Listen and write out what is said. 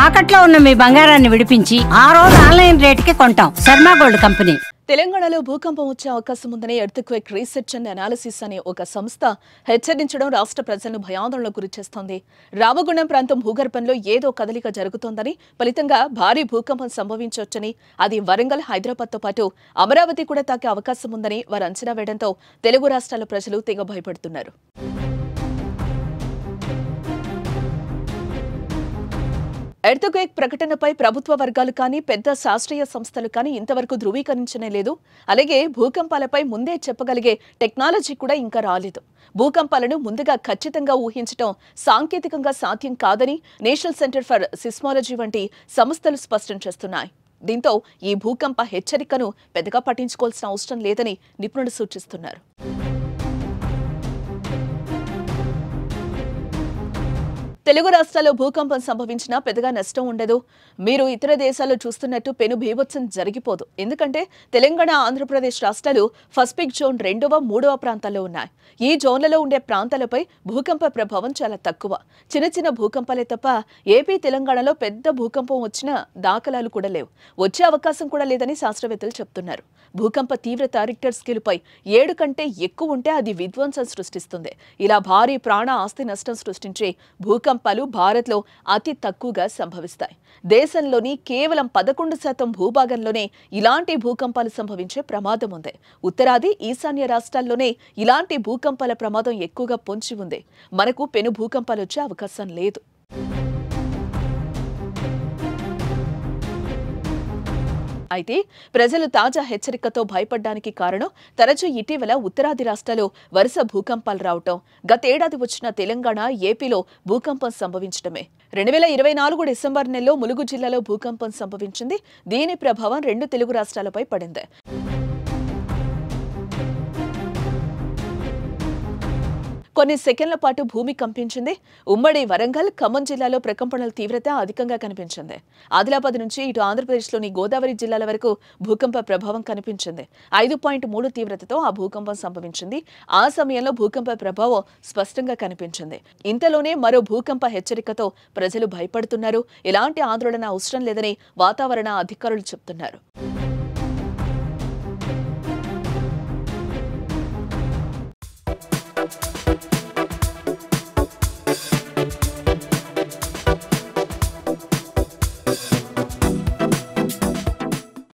తాకట్లో ఉన్న మీ బంగారాన్ని విడిపించి ఆ రోజు ఆన్లైన్ రేటుకి కొంటాం. Sharma gold company. తెలంగాణలో భూకంపం వచ్చే అవకాశం ఉందని ఎర్త్క్వేక్ రీసెర్చ్ అండ్ అనాలిసిస్ అనే ఒక సంస్థ హెచ్చరించడం రాష్ట్ర ప్రజలను భయాందోళనకు గురిచేస్తోంది. రామగుండం ప్రాంతం భూగర్భంలో ఏదో కదలిక జరుగుతోందని, ఫలితంగా భారీ భూకంపం సంభవించవచ్చని, అది వరంగల్, హైదరాబాద్తో పాటు అమరావతి కూడా తాకే అవకాశం ఉందని వారు అంచనా వేయడంతో తెలుగు రాష్ట్రాల ప్రజలు తెగ భయపడుతున్నారు. ఎర్త్క్వేక్ ప్రకటనపై ప్రభుత్వ వర్గాలు కానీ పెద్ద శాస్త్రీయ సంస్థలు కానీ ఇంతవరకు ధృవీకరించనే లేదు. అలాగే భూకంపాలపై ముందే చెప్పగలిగే టెక్నాలజీ కూడా ఇంకా రాలేదు. భూకంపాలను ముందుగా ఖచ్చితంగా ఊహించడం సాంకేతికంగా సాధ్యం కాదని నేషనల్ సెంటర్ ఫర్ సిస్మాలజీ వంటి సంస్థలు స్పష్టం చేస్తున్నాయి. దీంతో ఈ భూకంప హెచ్చరికను పెద్దగా పట్టించుకోవాల్సిన అవసరం లేదని నిపుణులు సూచిస్తున్నారు. తెలుగు రాష్ట్రాల్లో భూకంపం సంభవించినా పెద్దగా నష్టం ఉండదు. మీరు ఇతర దేశాల్లో చూస్తున్నట్టు పెను బీభత్సం జరిగిపోదు. ఎందుకంటే తెలంగాణ, ఆంధ్రప్రదేశ్ రాష్ట్రాలు పసిఫిక్ జోన్ 2వ, 3వ ప్రాంతాల్లో ఉన్నాయి. ఈ జోన్లలో ఉండే ప్రాంతాలపై భూకంప ప్రభావం చాలా తక్కువ. చిన్న చిన్న భూకంపాలే తప్ప ఏపీ, తెలంగాణలో పెద్ద భూకంపం వచ్చిన దాఖలాలు కూడా లేవు. వచ్చే అవకాశం కూడా లేదని శాస్త్రవేత్తలు చెప్తున్నారు. భూకంప తీవ్రత రిక్టర్ స్కేలుపై 7 కంటే ఎక్కువ ఉంటే అది విధ్వంసం సృష్టిస్తుంది. ఇలా భారీ ప్రాణ ఆస్తి నష్టం సృష్టించే భూకంపాలు భారత్లో అతి తక్కువగా సంభవిస్తాయి. దేశంలోని కేవలం 11% భూభాగంలోనే ఇలాంటి భూకంపాలు సంభవించే ప్రమాదం ఉంది. ఉత్తరాది, ఈశాన్య రాష్ట్రాల్లోనే ఇలాంటి భూకంపాల ప్రమాదం ఎక్కువగా పొంచి ఉంది. మనకు పెను భూకంపాలు వచ్చే అవకాశం లేదు. అయితే ప్రజలు తాజా హెచ్చరికతో భయపడ్డానికి కారణం తరచూ ఇటీవల ఉత్తరాది రాష్ట్రాల్లో వరుస భూకంపాలు రావటం, గతేడాది వచ్చిన తెలంగాణ, ఏపీలో భూకంపం సంభవించడమే. 2024 డిసెంబర్ నెలలో ములుగు జిల్లాలో భూకంపం సంభవించింది. దీని ప్రభావం 2 తెలుగు రాష్ట్రాలపై పడింది. కొన్ని సెకండ్ల పాటు భూమి కంపించింది. ఉమ్మడి వరంగల్, ఖమ్మం జిల్లాలో ప్రకంపనల తీవ్రత అధికంగా కనిపించింది. ఆదిలాబాద్ నుంచి ఇటు ఆంధ్రప్రదేశ్లోని గోదావరి జిల్లాల వరకు భూకంప ప్రభావం కనిపించింది. 5.3 తీవ్రతతో ఆ భూకంపం సంభవించింది. ఆ సమయంలో భూకంప ప్రభావం స్పష్టంగా కనిపించింది. ఇంతలోనే మరో భూకంప హెచ్చరికతో ప్రజలు భయపడుతున్నారు. ఎలాంటి ఆందోళన అవసరం లేదని వాతావరణ అధికారులు చెప్తున్నారు.